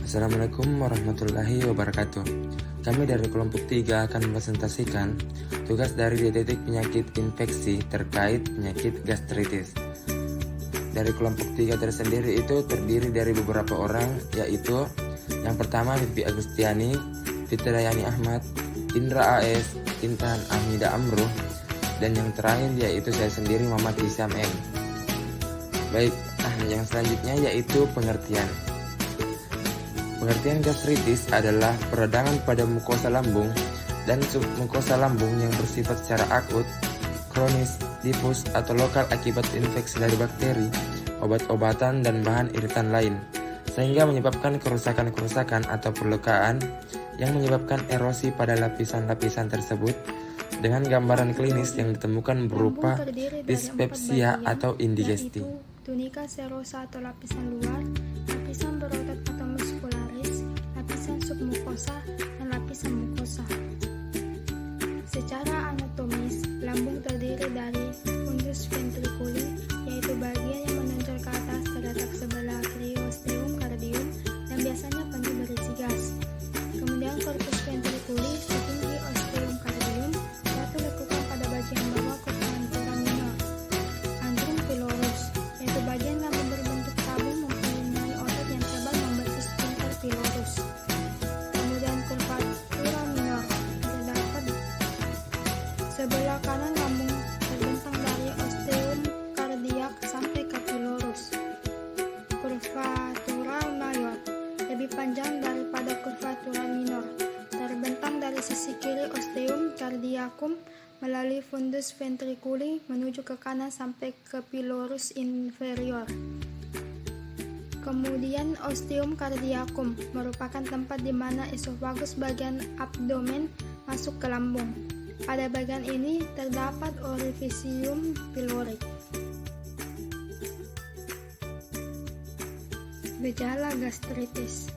Assalamualaikum warahmatullahi wabarakatuh. Kami dari kelompok 3 akan mempresentasikan tugas dari deteksi penyakit infeksi terkait penyakit gastritis. Dari kelompok 3 tersendiri itu terdiri dari beberapa orang, yaitu yang pertama Vivi Agustiani, Fitrayani Ahmad, Indra AS, Intan Ahmida Amruh, dan yang terakhir yaitu saya sendiri Muhammad Hisam M. Baik, yang selanjutnya yaitu pengertian. Pengertian gastritis adalah peradangan pada mukosa lambung dan submukosa lambung yang bersifat secara akut, kronis, difus, atau lokal akibat infeksi dari bakteri, obat-obatan, dan bahan iritan lain, sehingga menyebabkan kerusakan-kerusakan atau perlukaan yang menyebabkan erosi pada lapisan-lapisan tersebut dengan gambaran klinis yang ditemukan berupa dispepsia atau indigesti. Tunika serosa atau lapisan luar, lapisan berotot atau muskularis, lapisan submukosa, dan lapisan mukosa. Secara anatomis, lambung terdiri dari fundus ventriculi, yaitu bagian yang menonjol ke atas terletak sebelah kiri osteum cardium dan biasanya penuh berisi gas. Kemudian corpus ventriculi setinggi osteum cardium, yaitu lekukan pada bagian bawah kurvatura minor. Antrum pylorus, yaitu bagian lambung berbentuk tabung mempunyai otot yang tebal membentuk sphincter pylorus. Kemudian curvatura minor terdapat sebelah kanan lambung terbentang dari osteum kardiak sampai ke pylorus. Curvatura major lebih panjang daripada curvatura minor, terbentang dari sisi kiri osteum cardiacum melalui fundus ventriculi menuju ke kanan sampai ke pylorus inferior. Kemudian osteum cardiacum merupakan tempat di mana esofagus bagian abdomen masuk ke lambung. Pada bagian ini terdapat orifisium pyloric. Gejala gastritis.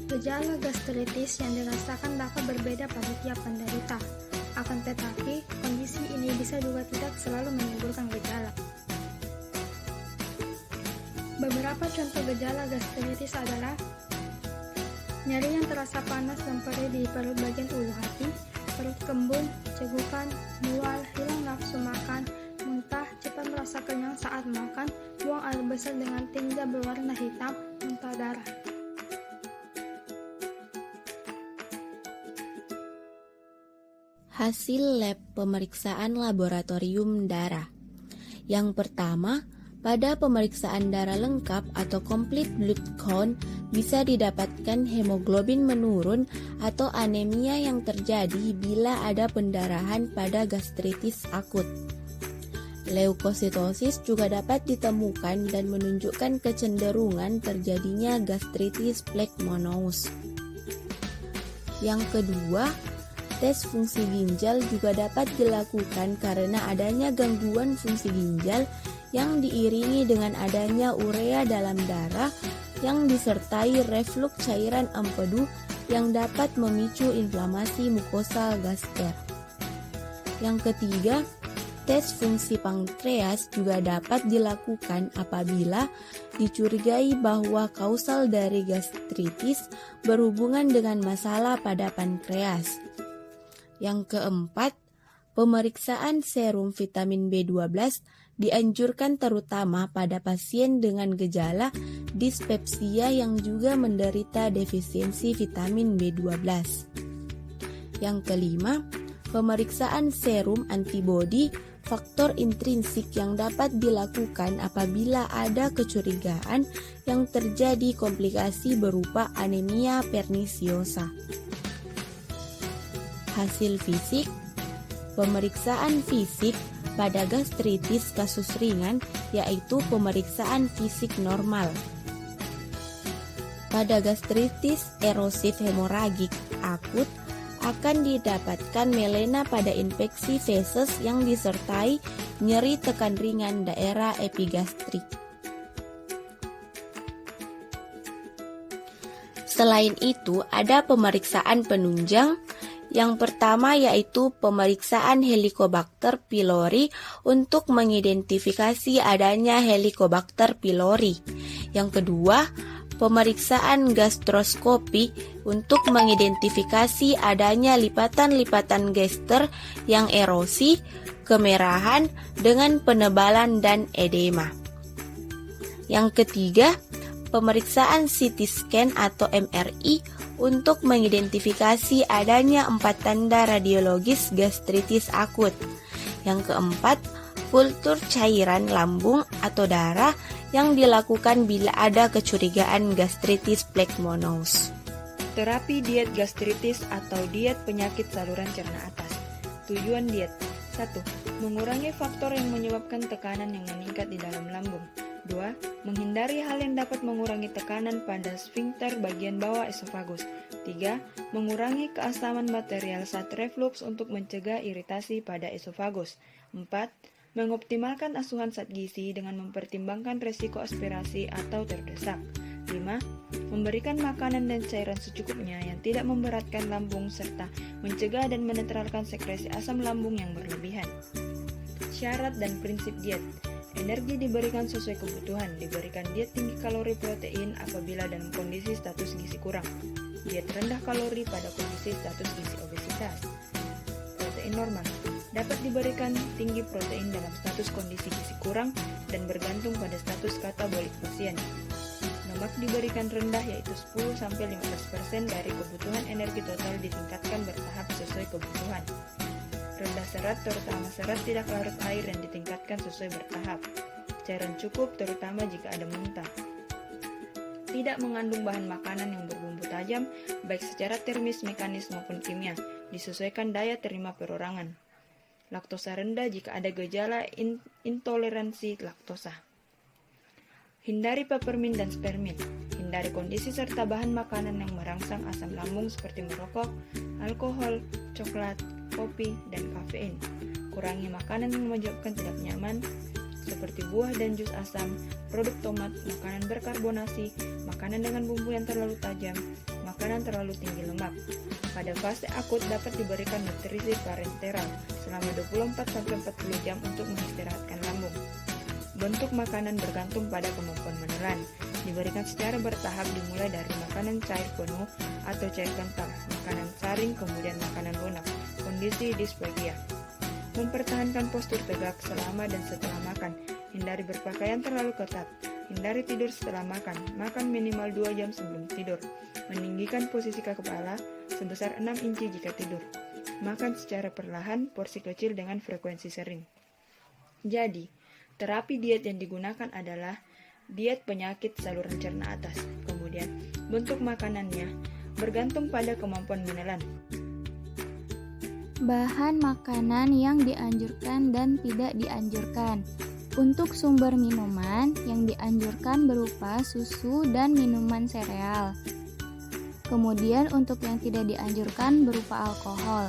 Gejala gastritis yang dirasakan dapat berbeda pada tiap penderita. Akan tetapi, kondisi ini bisa juga tidak selalu menimbulkan gejala. Beberapa contoh gejala gastritis adalah nyeri yang terasa panas dan perih di perut bagian ulu hati, perut kembung, cegukan, mual, hilang nafsu makan, muntah, cepat merasa kenyang saat makan, buang air besar dengan tinja berwarna hitam, muntah darah. Hasil lab pemeriksaan laboratorium darah. Yang pertama, pada pemeriksaan darah lengkap atau complete blood count bisa didapatkan hemoglobin menurun atau anemia yang terjadi bila ada pendarahan pada gastritis akut. Leukositosis juga dapat ditemukan dan menunjukkan kecenderungan terjadinya gastritis plekmonos. Yang kedua, tes fungsi ginjal juga dapat dilakukan karena adanya gangguan fungsi ginjal yang diiringi dengan adanya urea dalam darah yang disertai reflux cairan empedu yang dapat memicu inflamasi mukosa gaster. Yang ketiga, tes fungsi pankreas juga dapat dilakukan apabila dicurigai bahwa kausal dari gastritis berhubungan dengan masalah pada pankreas. Yang keempat, pemeriksaan serum vitamin B12 dianjurkan terutama pada pasien dengan gejala dispepsia yang juga menderita defisiensi vitamin B12. Yang kelima, pemeriksaan serum antibodi faktor intrinsik yang dapat dilakukan apabila ada kecurigaan yang terjadi komplikasi berupa anemia pernisiosa. Hasil fisik. Pemeriksaan fisik pada gastritis kasus ringan yaitu pemeriksaan fisik normal. Pada gastritis erosif hemoragik akut akan didapatkan melena pada infeksi feses yang disertai nyeri tekan ringan daerah epigastrik. Selain itu, ada pemeriksaan penunjang. Yang pertama yaitu pemeriksaan Helicobacter pylori untuk mengidentifikasi adanya Helicobacter pylori. Yang kedua, pemeriksaan gastroskopi untuk mengidentifikasi adanya lipatan-lipatan gester yang erosi, kemerahan dengan penebalan dan edema. Yang ketiga, pemeriksaan CT scan atau MRI untuk mengidentifikasi adanya 4 tanda radiologis gastritis akut. Yang keempat, kultur cairan lambung atau darah yang dilakukan bila ada kecurigaan gastritis plekmonos. Terapi diet gastritis atau diet penyakit saluran cerna atas. Tujuan diet: 1. Mengurangi faktor yang menyebabkan tekanan yang meningkat di dalam lambung. 2. Menghindari hal yang dapat mengurangi tekanan pada sfinkter bagian bawah esofagus. 3. Mengurangi keasaman material saat refluks untuk mencegah iritasi pada esofagus. 4. Mengoptimalkan asupan zat gizi dengan mempertimbangkan resiko aspirasi atau terdesak. 5. Memberikan makanan dan cairan secukupnya yang tidak memberatkan lambung serta mencegah dan menetralkan sekresi asam lambung yang berlebihan. Syarat dan prinsip diet. Energi diberikan sesuai kebutuhan. Diberikan diet tinggi kalori protein apabila dalam kondisi status gizi kurang. Diet rendah kalori pada kondisi status gizi obesitas. Protein normal. Dapat diberikan tinggi protein dalam status kondisi gizi kurang dan bergantung pada status katabolik pasien. Lemak diberikan rendah yaitu 10-15% dari kebutuhan energi total ditingkatkan bertahap sesuai kebutuhan. Rendah serat terutama serat tidak larut air dan ditingkatkan sesuai bertahap. Cairan cukup terutama jika ada muntah. Tidak mengandung bahan makanan yang berbumbu tajam baik secara termis, mekanis maupun kimia. Disesuaikan daya terima perorangan. Laktosa rendah jika ada gejala intoleransi laktosa. Hindari peppermint dan spearmint. Hindari kondisi serta bahan makanan yang merangsang asam lambung seperti merokok, alkohol, coklat, kopi, dan kafein. Kurangi makanan yang menyebabkan tidak nyaman seperti buah dan jus asam, produk tomat, makanan berkarbonasi, makanan dengan bumbu yang terlalu tajam, makanan terlalu tinggi lemak. Pada fase akut dapat diberikan nutrisi parenteral selama 24-40 jam untuk mengistirahatkan lambung. Bentuk makanan bergantung pada kemampuan menelan. Diberikan secara bertahap dimulai dari makanan cair penuh atau cair kental, makanan saring, kemudian makanan lunak. Kondisi disphagia. Mempertahankan postur tegak selama dan setelah makan. Hindari berpakaian terlalu ketat. Hindari tidur setelah makan. Makan minimal 2 jam sebelum tidur. Meninggikan posisi kepala sebesar 6 inci jika tidur. Makan secara perlahan, porsi kecil dengan frekuensi sering. Jadi, terapi diet yang digunakan adalah diet penyakit saluran cerna atas. Kemudian, bentuk makanannya bergantung pada kemampuan menelan. Bahan makanan yang dianjurkan dan tidak dianjurkan. Untuk sumber minuman yang dianjurkan berupa susu dan minuman sereal. Kemudian untuk yang tidak dianjurkan berupa alkohol.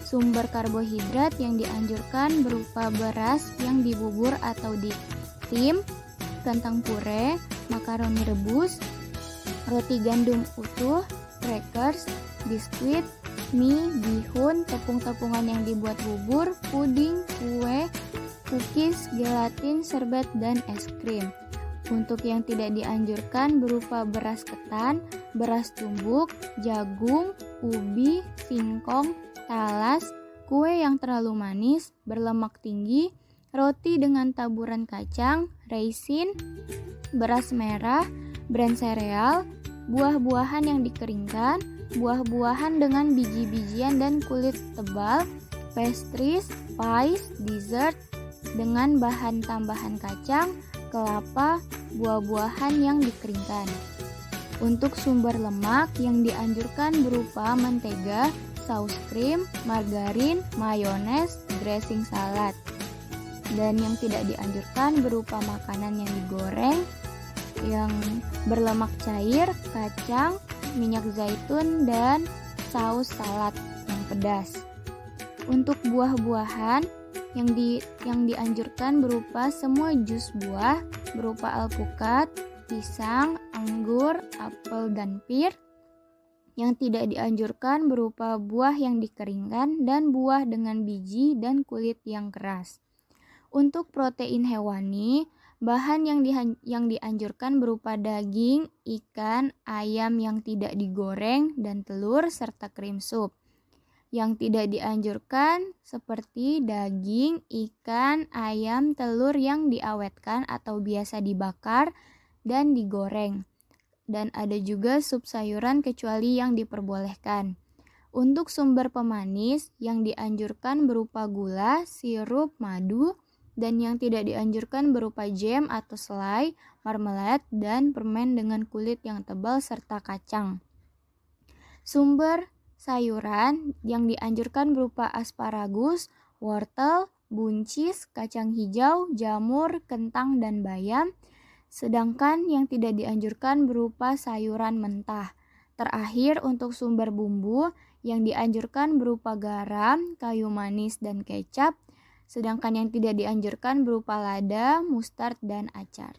Sumber karbohidrat yang dianjurkan berupa beras yang dibubur atau ditim, kentang pure, makaroni rebus, roti gandum utuh, crackers, biskuit, mie, bihun, tepung-tepungan yang dibuat bubur, puding, kue, cookies, gelatin, serbet, dan es krim. Untuk yang tidak dianjurkan berupa beras ketan, beras tumbuk, jagung, ubi, singkong, talas, kue yang terlalu manis, berlemak tinggi, roti dengan taburan kacang, raisin, beras merah, bran sereal, buah-buahan yang dikeringkan, buah-buahan dengan biji-bijian dan kulit tebal, pastries, pies, dessert dengan bahan tambahan kacang, kelapa, buah-buahan yang dikeringkan. Untuk sumber lemak yang dianjurkan berupa mentega, saus krim, margarin, mayones, dressing salad. Dan yang tidak dianjurkan berupa makanan yang digoreng, yang berlemak cair, kacang, minyak zaitun, dan saus salad yang pedas. Untuk buah-buahan yang dianjurkan berupa semua jus buah berupa alpukat, pisang, anggur, apel, dan pir. Yang tidak dianjurkan berupa buah yang dikeringkan dan buah dengan biji dan kulit yang keras. Untuk protein hewani, Bahan yang dianjurkan berupa daging, ikan, ayam yang tidak digoreng, dan telur, serta krim sup. Yang tidak dianjurkan seperti daging, ikan, ayam, telur yang diawetkan atau biasa dibakar dan digoreng. Dan ada juga sup sayuran kecuali yang diperbolehkan. Untuk sumber pemanis, yang dianjurkan berupa gula, sirup, madu, dan yang tidak dianjurkan berupa jam atau selai, marmelade, dan permen dengan kulit yang tebal serta kacang. Sumber sayuran yang dianjurkan berupa asparagus, wortel, buncis, kacang hijau, jamur, kentang, dan bayam. Sedangkan yang tidak dianjurkan berupa sayuran mentah. Terakhir, untuk sumber bumbu yang dianjurkan berupa garam, kayu manis, dan kecap. Sedangkan yang tidak dianjurkan berupa lada, mustard, dan acar.